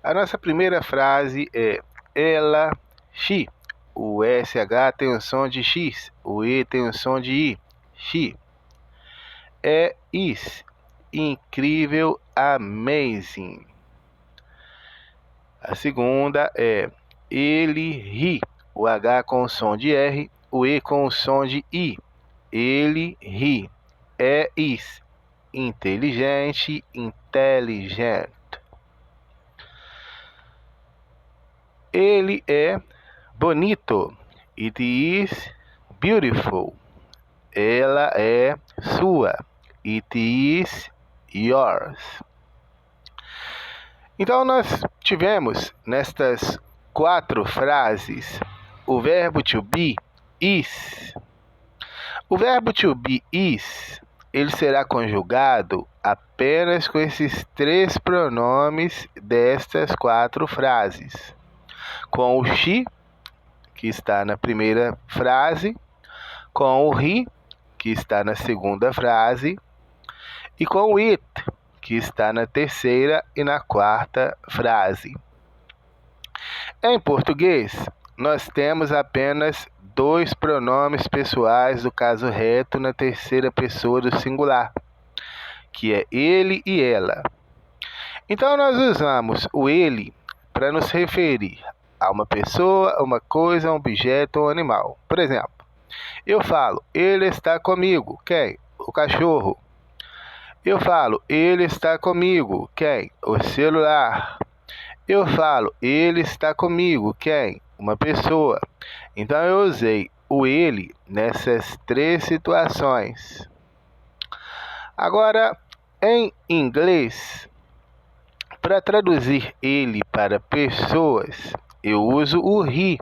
A nossa primeira frase é ela, she. O SH tem o som de X, o E tem o som de I. She. É is. Incrível, amazing. A segunda é ele ri. O H com o som de R, o E com o som de I. Ele ri. É is. Inteligente, intelligent. Ele é bonito. It is beautiful. Ela é sua. It is yours. Então, nós tivemos nestas 4 frases o verbo to be, is. O verbo to be, is, ele será conjugado apenas com esses 3 pronomes destas 4 frases. Com o she, que está na primeira frase, com o he, que está na segunda frase, e com o it, que está na terceira e na quarta frase. Em português, nós temos apenas 2 pronomes pessoais do caso reto na terceira pessoa do singular, que é ele e ela. Então, nós usamos o ele para nos referir a uma pessoa, uma coisa, um objeto ou animal. Por exemplo, eu falo, ele está comigo. Quem? O cachorro. Eu falo, ele está comigo. Quem? O celular. Eu falo, ele está comigo. Quem? Uma pessoa. Então, eu usei o ele nessas 3 situações. Agora, em inglês, para traduzir ele para pessoas, eu uso o he,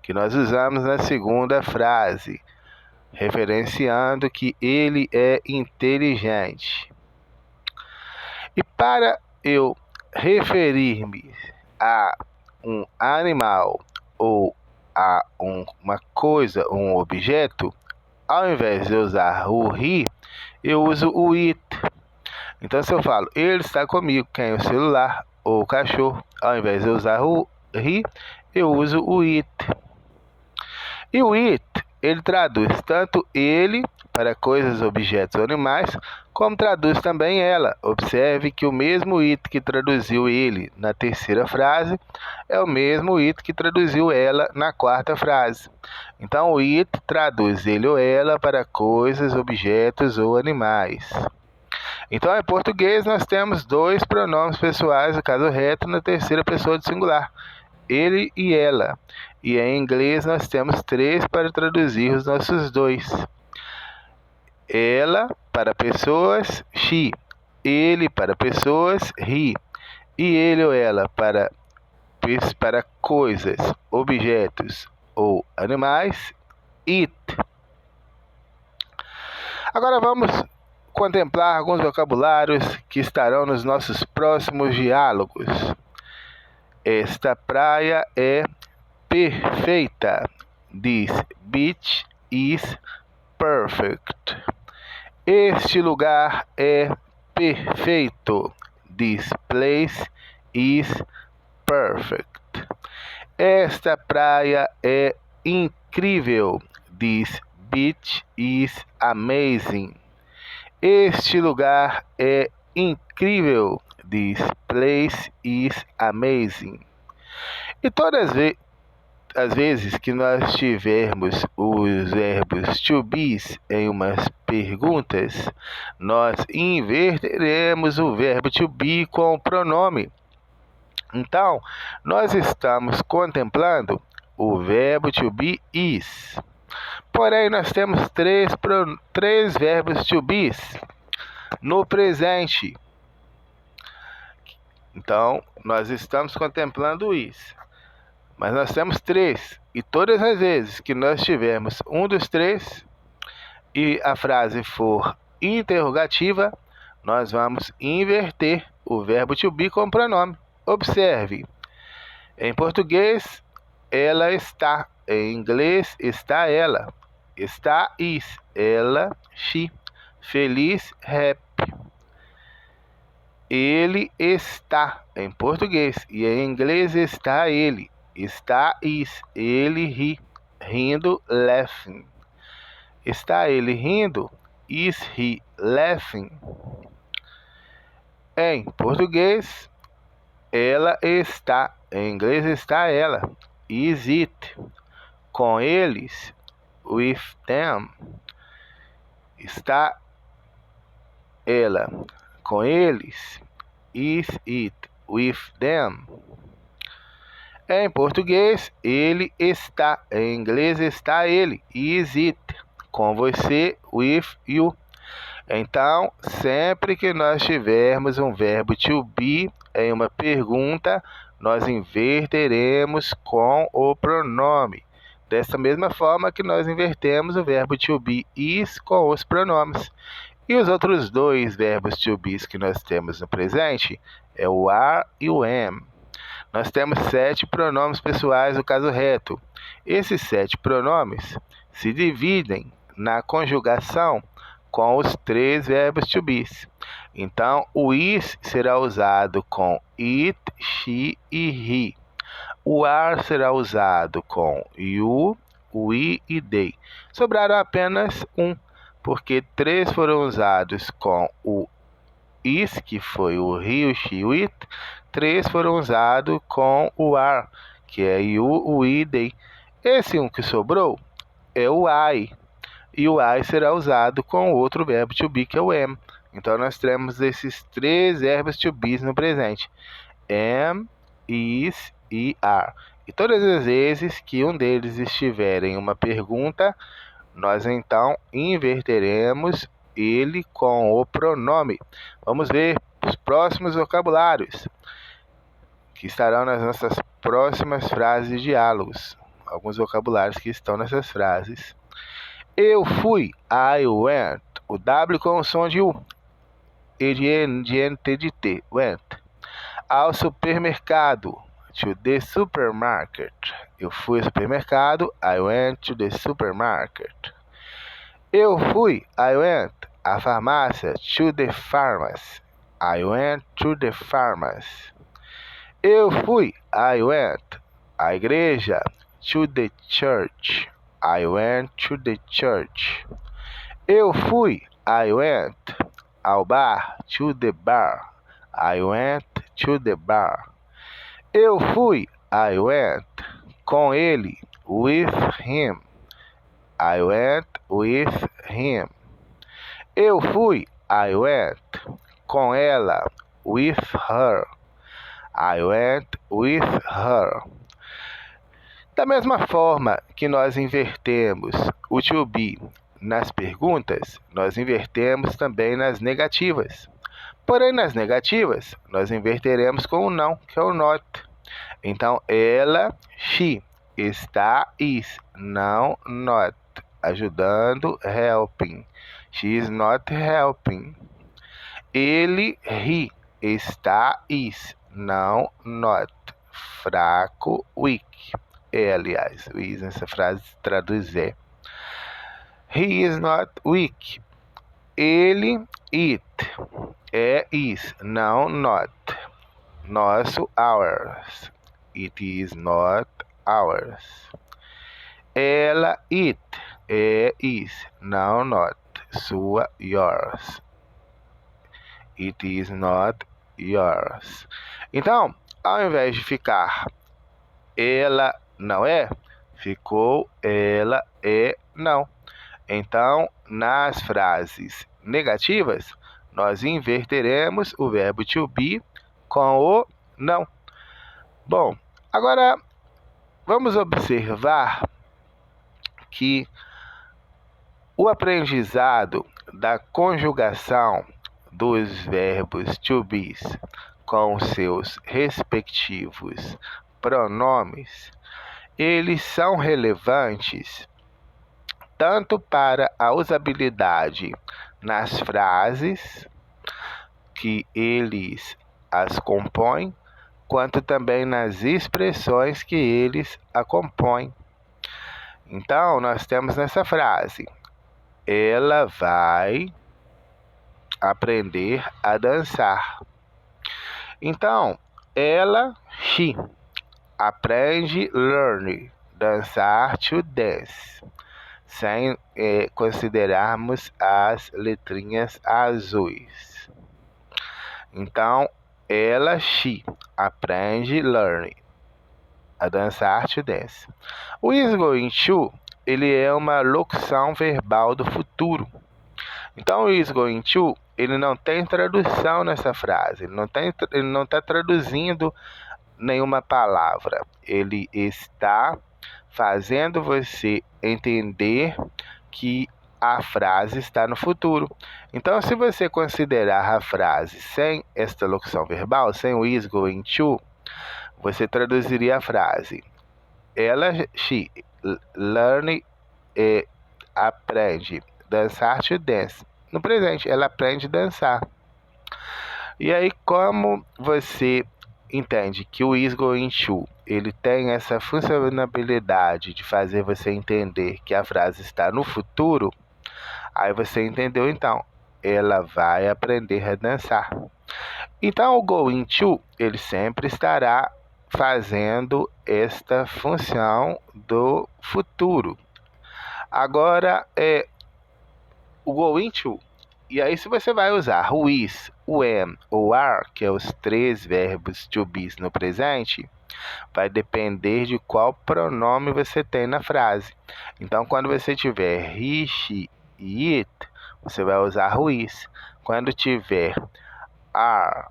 que nós usamos na segunda frase, referenciando que ele é inteligente. E para eu referir-me a um animal ou a uma coisa, um objeto, ao invés de usar o he, eu uso o it. Então, se eu falo, ele está comigo, quem? O celular ou o cachorro, ao invés de usar o he, eu uso o it. E o it, ele traduz tanto ele para coisas, objetos ou animais, como traduz também ela. Observe que o mesmo it que traduziu ele na terceira frase é o mesmo it que traduziu ela na quarta frase. Então, o it traduz ele ou ela para coisas, objetos ou animais. Então, em português, nós temos 2 pronomes pessoais, no caso reto, na terceira pessoa do singular, ele e ela. E em inglês, nós temos 3 para traduzir os nossos 2. Ela para pessoas, she. Ele para pessoas, he. E ele ou ela para coisas, objetos ou animais, it. Agora vamos contemplar alguns vocabulários que estarão nos nossos próximos diálogos. Esta praia é perfeita. This beach is perfect. Este lugar é perfeito. This place is perfect. Esta praia é incrível. This beach is amazing. Este lugar é incrível. This place is amazing. E todas as vezes que nós tivermos os verbos to be em umas perguntas, nós inverteremos o verbo to be com o pronome. Então, nós estamos contemplando o verbo to be is. Porém, nós temos 3 verbos to be no presente. Então, nós estamos contemplando o is. Mas nós temos 3. E todas as vezes que nós tivermos um dos 3 e a frase for interrogativa, nós vamos inverter o verbo to be com o pronome. Observe. Em português, ela está. Em inglês, está ela. Está is. Ela, she. Feliz, happy. Ele está em português e em inglês está ele. Está is, ele ri, rindo, laughing. Está ele rindo? Is he laughing? Em português, ela está. Em inglês está ela. Is it? Com eles. With them. Está ela com eles. Is it with them? Em português, ele está. Em inglês está ele. Is it? Com você. With you. Então, sempre que nós tivermos um verbo to be em uma pergunta, nós inverteremos com o pronome. Dessa mesma forma que nós invertemos o verbo to be is com os pronomes. E os outros dois verbos to be que nós temos no presente é o are e o am. Nós temos 7 pronomes pessoais no caso reto. Esses 7 pronomes se dividem na conjugação com os 3 verbos to be. Então, o is será usado com it, she e he. O are será usado com you, we e they. Sobraram apenas um, porque 3 foram usados com o is, que foi o he, o she, o it. 3 foram usados com o are, que é you, we, they. Esse um que sobrou é o I. E o I será usado com outro verbo to be, que é o am. Então, nós temos esses 3 verbos to be no presente. Am, is e are. E todas as vezes que um deles estiver em uma pergunta, nós então inverteremos ele com o pronome. Vamos ver os próximos vocabulários, que estarão nas nossas próximas frases e diálogos. Alguns vocabulários que estão nessas frases. Eu fui, I went. O W com o som de U. E de N, de NT, de T, went. Ao supermercado, to the supermarket. Eu fui ao supermercado, I went to the supermarket. Eu fui, I went. À farmácia, to the pharmacy. I went to the pharmacy. Eu fui, I went. À igreja, to the church. I went to the church. Eu fui, I went. Ao bar, to the bar. I went to the bar. Eu fui, I went. Com ele, with him. I went with him. Eu fui, I went. Com ela, with her. I went with her. Da mesma forma que nós invertemos o to be nas perguntas, nós invertemos também nas negativas. Porém, nas negativas, nós inverteremos com o não, que é o not. Então, ela, she, está, is, não, not, ajudando, helping. She is not helping. Ele, he, está, is, não, not, fraco, weak. Aliás, o is nessa frase traduz é. He is not weak. Ele, it, é is, não not. Nosso, ours. It is not ours. Ela, it, é is, não not. Sua, yours. It is not yours. Então, ao invés de ficar ela não é, ficou ela é não. Então, nas frases negativas, nós inverteremos o verbo to be com o não. Bom, agora vamos observar que o aprendizado da conjugação dos verbos to be com seus respectivos pronomes, eles são relevantes tanto para a usabilidade nas frases que eles as compõem, quanto também nas expressões que eles a compõem. Então, nós temos nessa frase: ela vai aprender a dançar. Então, ela, she, aprende, learn, dançar, to dance, sem considerarmos as letrinhas azuis. Então, ela, she, aprende, learn, a dançar, to dance. O is going to, ele é uma locução verbal do futuro. Então, o is going to, ele não tem tradução nessa frase. Ele não está traduzindo nenhuma palavra. Ele está fazendo você entender que a frase está no futuro. Então, se você considerar a frase sem esta locução verbal, sem o is going to, você traduziria a frase: ela, she, learn, aprende, dançar, to dance. No presente, ela aprende a dançar. E aí, como você entende que o is going to, ele tem essa funcionalidade de fazer você entender que a frase está no futuro, aí você entendeu então, ela vai aprender a dançar. Então o going to, ele sempre estará fazendo esta função do futuro. Agora, o going to, e aí se você vai usar o is, o am ou are, que é os 3 verbos to be no presente, vai depender de qual pronome você tem na frase. Então, quando você tiver he, she e it, você vai usar o is. Quando tiver are,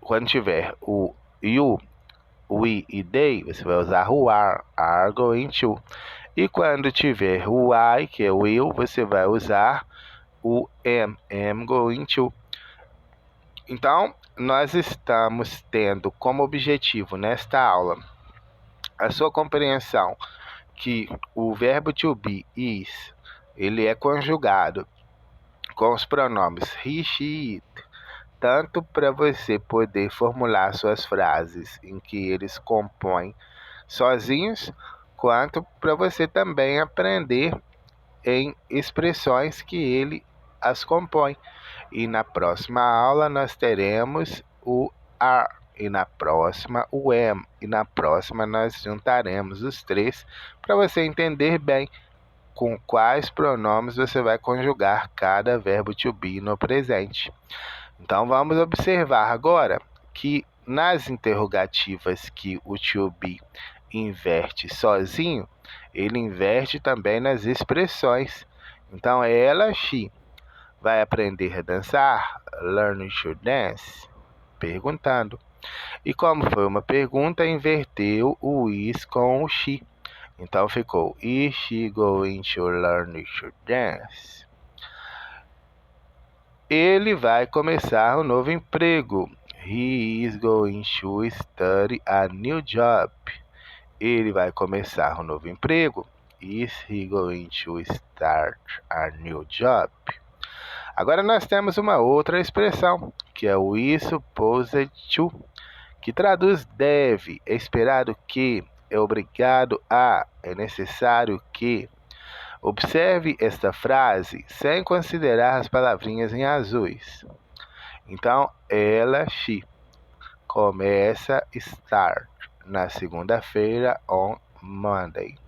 quando tiver o you, we e they, você vai usar o are going to. E quando tiver o I, que é o will, você vai usar o am going to. Então, nós estamos tendo como objetivo nesta aula a sua compreensão que o verbo to be, is, ele é conjugado com os pronomes he, she, it, tanto para você poder formular suas frases em que eles compõem sozinhos, quanto para você também aprender em expressões que ele as compõe. E na próxima aula nós teremos o are, e na próxima o am, e na próxima nós juntaremos os 3 para você entender bem com quais pronomes você vai conjugar cada verbo to be no presente. Então vamos observar agora que nas interrogativas que o to be inverte sozinho, ele inverte também nas expressões. Então ela, she, vai aprender a dançar, learn to dance, perguntando. E como foi uma pergunta, inverteu o is com o she. Então ficou, is she going to learn to dance? Ele vai começar um novo emprego. He is going to study a new job. Ele vai começar um novo emprego. Is he going to start a new job? Agora nós temos uma outra expressão, que é o is supposed to, que traduz deve, é esperado que, é obrigado a, é necessário que. Observe esta frase sem considerar as palavrinhas em azuis. Então, ela, she, começa start na segunda-feira, on Monday.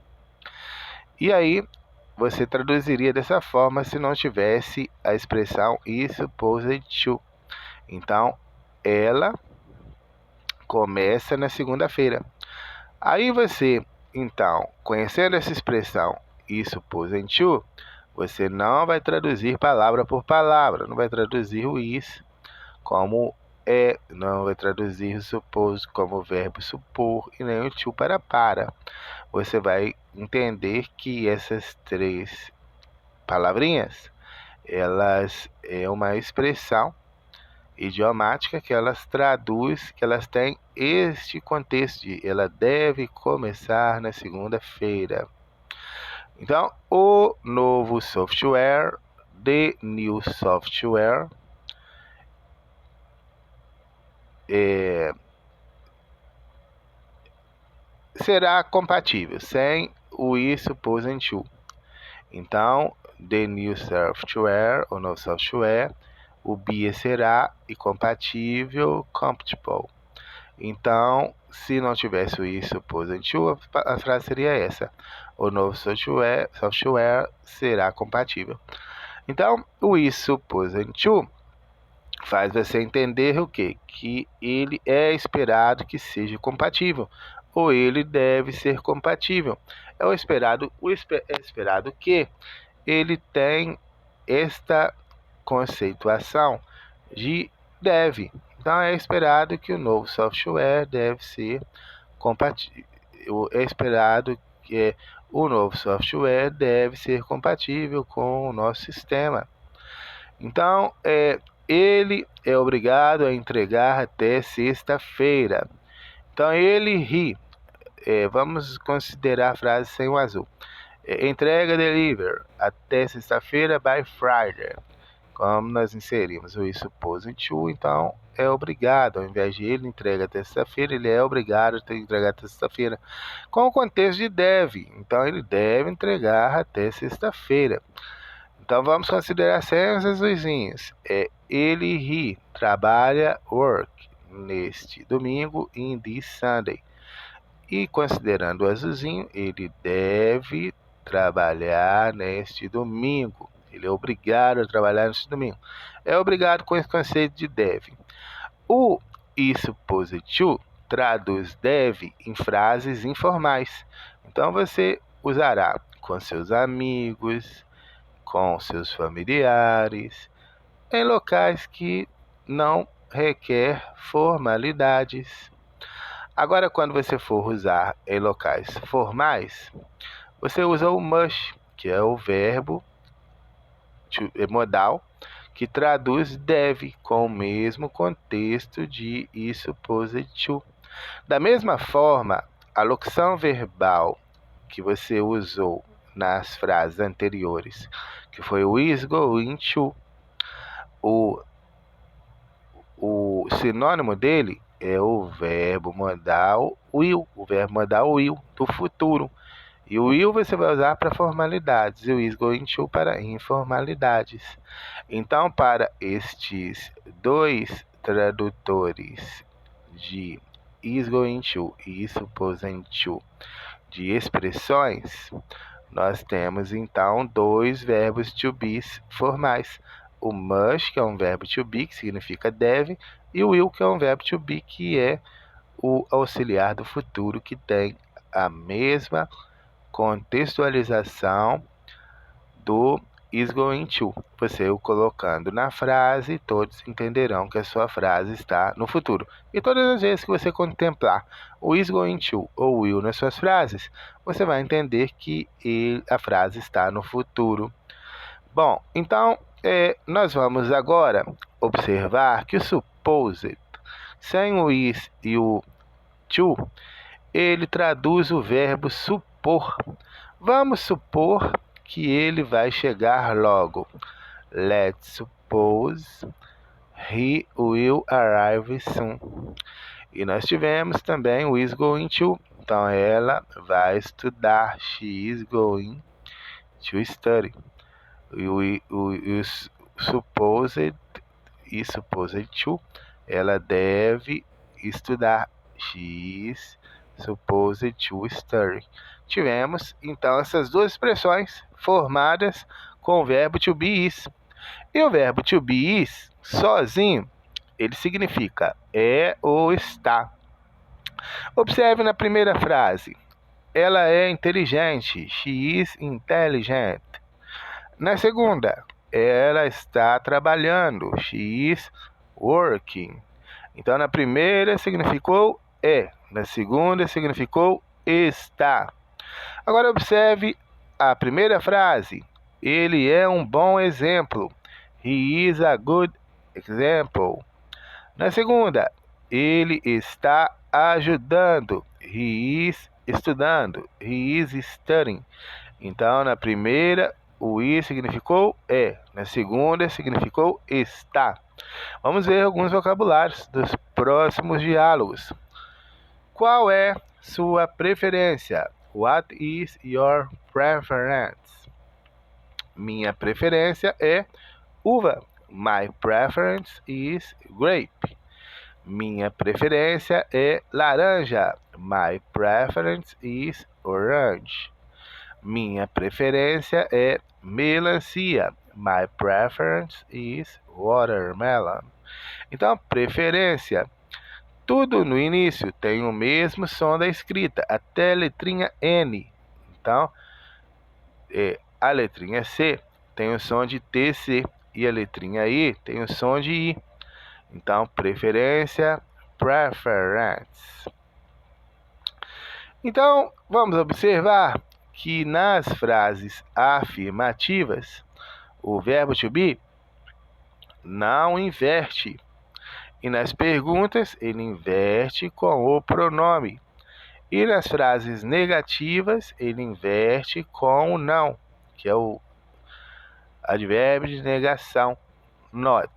E aí, você traduziria dessa forma se não tivesse a expressão is supposed to. Então, ela começa na segunda-feira. Aí você, então, conhecendo essa expressão is supposed to, você não vai traduzir palavra por palavra, não vai traduzir o is como é, não vai traduzir o suppose como verbo supor e nem o to para. Você vai entender que essas 3 palavrinhas, elas é uma expressão idiomática que elas traduz, que elas têm este contexto de ela deve começar na segunda-feira. Então, o novo software, the new software, será compatível sem o is supposed to. Então, the new software, o novo software, o be será e compatível, compatible. Então, se não tivesse o is supposed to, a frase seria essa: o novo software será compatível. Então, o is supposed to faz você entender o quê? Que ele é esperado que seja compatível, ou ele deve ser compatível. É esperado que ele tem esta conceituação de deve. Então, é esperado que o novo software deve ser compatível. É esperado que o novo software deve ser compatível com o nosso sistema. Então, ele é obrigado a entregar até sexta-feira. Então, ele ri. Vamos considerar a frase sem o azul. Entrega deliver até sexta-feira by Friday. Como nós inserimos o is supposed to, então é obrigado. Ao invés de ele entrega até sexta-feira, ele é obrigado a entregar até sexta-feira. Com o contexto de deve. Então, ele deve entregar até sexta-feira. Então, vamos considerar sem os azuizinhos. Ele trabalha, work, neste domingo, in this Sunday. E considerando o azulzinho, ele deve trabalhar neste domingo. Ele é obrigado a trabalhar neste domingo. É obrigado com esse conceito de deve. O is supposed to traduz deve em frases informais. Então, você usará com seus amigos, com seus familiares, em locais que não requer formalidades. Agora, quando você for usar em locais formais, você usa o must, que é o verbo modal, que traduz deve com o mesmo contexto de is supposed to. Da mesma forma, a locução verbal que você usou nas frases anteriores, que foi o is going to, o sinônimo dele é o verbo modal will, do futuro. E o will você vai usar para formalidades e o is going to para informalidades. Então, para estes dois tradutores de is going to e is supposed to de expressões, nós temos então dois verbos to be formais. O must, que é um verbo to be, que significa deve, e o will, que é um verbo to be, que é o auxiliar do futuro, que tem a mesma contextualização do is going to. Você o colocando na frase, todos entenderão que a sua frase está no futuro. E todas as vezes que você contemplar o is going to ou will nas suas frases, você vai entender que a frase está no futuro. Bom, então nós vamos agora observar que o supposed, sem o is e o to, ele traduz o verbo supor. Vamos supor que ele vai chegar logo. Let's suppose he will arrive soon. E nós tivemos também o is going to. Então, ela vai estudar. She is going to study. O supposed e supposed to, ela deve estudar. She is supposed to study. Tivemos, então, essas duas expressões formadas com o verbo to be is. E o verbo to be is, sozinho, ele significa é ou está. Observe na primeira frase. Ela é inteligente. She is intelligent. Na segunda, ela está trabalhando. She is working. Então, na primeira significou é. Na segunda significou está. Agora, observe a primeira frase. Ele é um bom exemplo. He is a good example. Na segunda, ele está ajudando. He is estudando. He is studying. Então, na primeira, o is significou é. Na segunda, significou está. Vamos ver alguns vocabulários dos próximos diálogos. Qual é sua preferência? What is your preference? Minha preferência é uva. My preference is grape. Minha preferência é laranja. My preference is orange. Minha preferência é melancia. My preference is watermelon. Então, preferência. Tudo no início tem o mesmo som da escrita, até a letrinha N. Então, a letrinha C tem o som de TC e a letrinha I tem o som de I. Então, preferência, preference. Então, vamos observar que nas frases afirmativas, o verbo to be não inverte. E nas perguntas, ele inverte com o pronome. E nas frases negativas, ele inverte com o não, que é o advérbio de negação, not.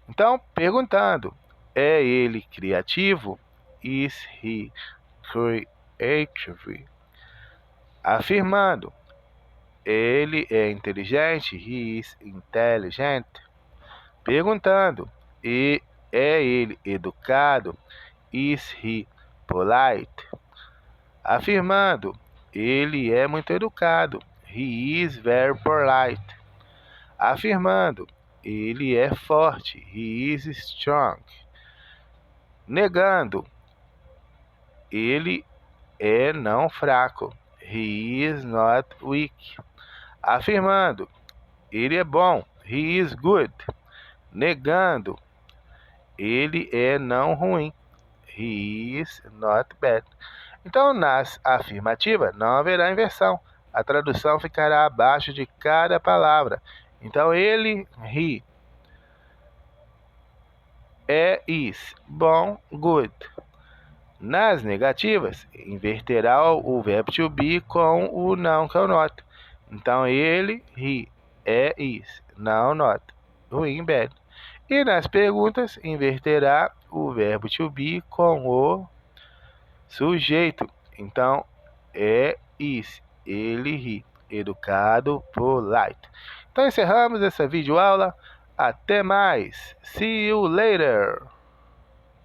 Então, perguntando, é ele criativo? Is he creative? Afirmando, ele é inteligente? He is intelligent. Perguntando, é ele educado? Is he polite? Afirmando, ele é muito educado. He is very polite. Afirmando, ele é forte. He is strong. Negando, ele é não fraco. He is not weak. Afirmando, ele é bom. He is good. Negando, ele é não ruim. He is not bad. Então, nas afirmativas, não haverá inversão. A tradução ficará abaixo de cada palavra. Então, ele, he, é, is, bom, good. Nas negativas, inverterá o verbo to be com o não, que é o not. Então, ele, he, é, is, não, not, ruim, bad. E nas perguntas, inverterá o verbo to be com o sujeito. Então, é, is, ele, he, educado, polite. Então, encerramos essa videoaula. Até mais. See you later.